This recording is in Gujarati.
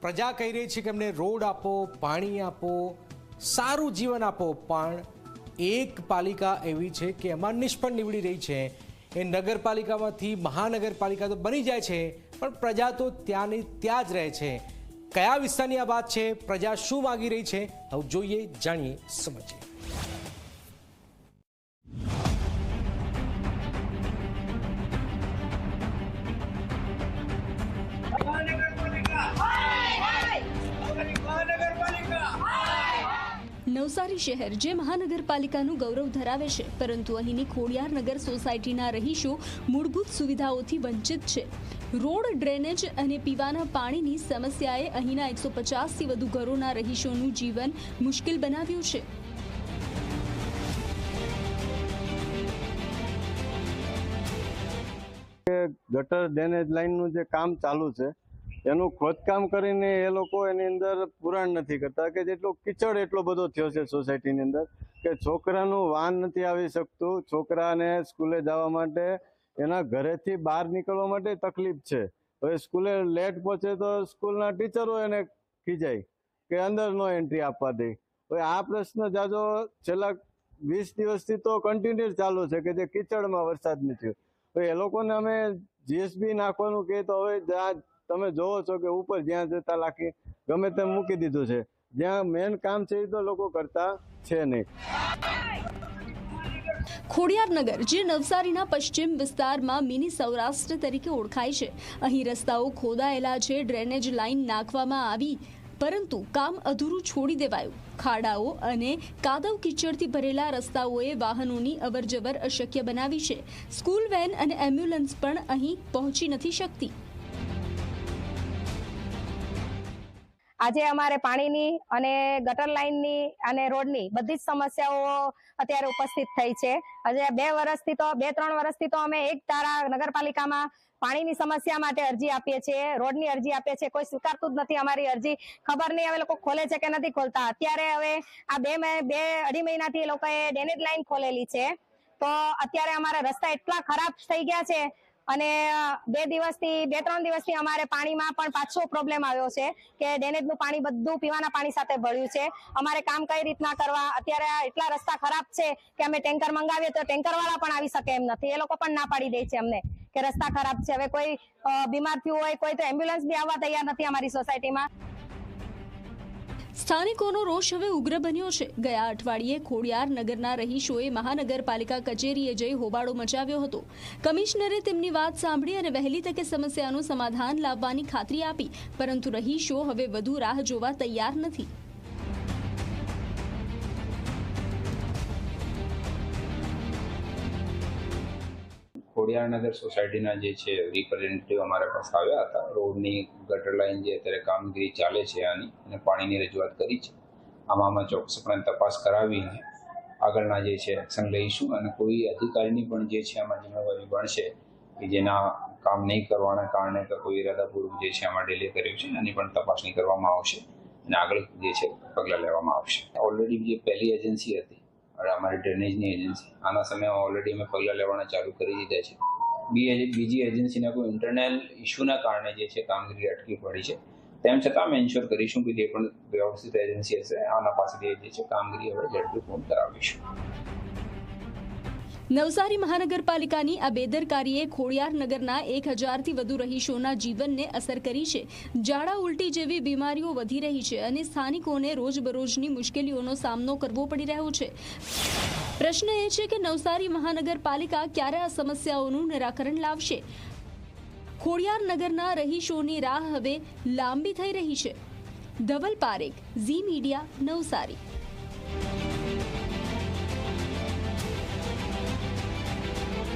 પ્રજા કહી રહી છે કે અમને રોડ આપો, પાણી આપો, સારું જીવન આપો, પણ એક પાલિકા એવી છે કે એમાં નિષ્ફળ નીવડી રહી છે। એ નગરપાલિકામાંથી મહાનગરપાલિકા તો બની જાય છે, પણ પ્રજા તો ત્યાંની ત્યાં જ રહે છે। કયા વિસ્તારની આ વાત છે, પ્રજા શું માગી રહી છે, હવે જોઈએ, જાણીએ, સમજીએ। નવસારી શહેર જે મહાનગરપાલિકાનું ગૌરવ ધરાવે છે, પરંતુ અહીંની ખોડિયારનગર સોસાયટીના રહીશો મૂળભૂત સુવિધાઓથી વંચિત છે। રોડ, ડ્રેનેજ અને પીવાના પાણીની સમસ્યાએ અહીંના 150થી વધુ ઘરોના રહીશોનું જીવન મુશ્કેલ બનાવ્યું છે। ગટર ડ્રેનેજ લાઇનનું જે કામ ચાલુ છે એનું ખોદકામ કરીને એ લોકો એની અંદર પુરાણ નથી કરતા કે જેટલો કિચડ એટલો બધો થયો છે સોસાયટીની અંદર કે છોકરાનું વાહન નથી આવી શકતું। છોકરાને સ્કૂલે જવા માટે એના ઘરેથી બહાર નીકળવા માટે તકલીફ છે। હવે સ્કૂલે લેટ પહોંચે તો સ્કૂલના ટીચરો એને ખીજાય કે અંદર નો એન્ટ્રી આપવા દે। હવે આ પ્રશ્ન જાજો છેલ્લા 20 દિવસથી તો કન્ટિન્યુ ચાલુ છે કે જે કિચડમાં વરસાદ નથી। હવે એ લોકોને અમે જીએસબી નાખવાનું કહે તો હવે જ્યાં તમે જોવો છો કે ઉપર જ્યાં જતા લાખી ગમે તેમ મૂકી દીધું છે, જ્યાં મેન કામ છે એ તો લોકો કરતા છે નહીં। ખોડિયારનગર જે નવસારીના પશ્ચિમ વિસ્તારમાં મિની સૌરાષ્ટ્ર તરીકે ઓળખાય છે, અહીં રસ્તાઓ ખોદાયેલા છે, ડ્રેનેજ લાઇન નાખવામાં આવી, પરંતુ કામ અધૂરું છોડી દેવાયું। ખાડાઓ અને કાદવ કીચડથી ભરેલા રસ્તાઓએ વાહનોની અવરજવર અશક્ય બનાવી છે। સ્કૂલ વેન અને એમ્બ્યુલન્સ પણ અહીં પહોંચી નથી શકતી। આજે અમારે પાણીની અને ગટર લાઇનની અને રોડની બધી જ સમસ્યાઓ અત્યારે ઉપસ્થિત થઈ છે। આજે 2-3 વર્ષથી તો અમે એક ધારા નગરપાલિકામાં પાણીની સમસ્યા માટે અરજી આપીએ છીએ, રોડની અરજી આપીએ છીએ, કોઈ સ્વીકારતું જ નથી અમારી અરજી। ખબર નહીં હવે લોકો ખોલે છે કે નથી ખોલતા। અત્યારે હવે આ 2-2.5 મહિનાથી એ લોકોએ ડ્રેનેજ લાઇન ખોલેલી છે, તો અત્યારે અમારા રસ્તા એટલા ખરાબ થઈ ગયા છે અને 2-3 દિવસથી અમારે પાણીમાં પણ પાછો પ્રોબ્લેમ આવ્યો છે કે ડ્રેનેજનું પાણી બધું પીવાના પાણી સાથે ભળ્યું છે। અમારે કામ કઈ રીતના કરવા? અત્યારે એટલા રસ્તા ખરાબ છે કે અમે ટેન્કર મંગાવીએ તો ટેન્કર વાળા પણ આવી શકે એમ નથી, એ લોકો પણ ના પાડી દે છે અમને કે રસ્તા ખરાબ છે। હવે કોઈ બીમાર થયું હોય, કોઈ તો એમ્બ્યુલન્સ બી આવવા તૈયાર નથી અમારી સોસાયટીમાં। સ્થાનિકોનો રોષ હવે ઉગ્ર બન્યો છે। ગયા અઠવાડિયે ખોડિયારનગરના રહીશોએ મહાનગરપાલિકા કચેરીએ જઈ હોબાળો મચાવ્યો હતો। કમિશનરે તેમની વાત સાંભળી અને વહેલી તકે સમસ્યાનું સમાધાન લાવવાની ખાતરી આપી, પરંતુ રહીશો હવે વધુ રાહ જોવા તૈયાર નથી। ખોડિયારનગર સોસાયટીના જે છે રિપ્રેઝેન્ટેટિવ અમારા પાસે આવ્યા હતા। રોડની ગટર લાઇન જે અત્યારે કામગીરી ચાલે છે આની અને પાણીની રજૂઆત કરી છે। આમાં ચોક્કસપણે તપાસ કરાવીને આગળના જે છે એક્શન લઈશું અને કોઈ અધિકારીની પણ જે છે આમાં જિમ્મેવારી બનશે કે જેના કામ નહીં કરવાના કારણે કે કોઈ ઇરાદાપૂર્વક જે છે આમાં ડિલે કર્યું છે એની પણ તપાસણી કરવામાં આવશે અને આગળ જે છે પગલાં લેવામાં આવશે। ઓલરેડી જે પહેલી એજન્સી હતી અમારી ડ્રેનેજની એજન્સી, આના સમયમાં ઓલરેડી અમે પગલાં લેવાના ચાલુ કરી દીધા છે। બીજી એજન્સીના કોઈ ઇન્ટરનલ ઇસ્યુના કારણે જે છે કામગીરી અટકી પડી છે, તેમ છતાં અમે એન્શ્યોર કરીશું કે જે પણ વ્યવસ્થિત એજન્સી હશે આના પાસેથી જે છે કામગીરી હવે ઝડપી પૂર્ણ કરાવીશું। નવસારી મહાનગરપાલિકાની આ બેદરકારીએ ખોડિયારનગરના 1000થી વધુ રહીશોના જીવનને અસર કરી છે। ઝાડા ઉલટી જેવી બીમારીઓ વધી રહી છે અને સ્થાનિકોને રોજબરોજની મુશ્કેલીઓનો સામનો કરવો પડી રહ્યો છે। પ્રશ્ન એ છે કે નવસારી મહાનગરપાલિકા ક્યારે આ સમસ્યાઓનું નિરાકરણ લાવશે? ખોડિયારનગરના રહીશોની રાહ હવે લાંબી થઈ રહી છે। ધવલ પારેખ, ઝી મીડિયા, નવસારી।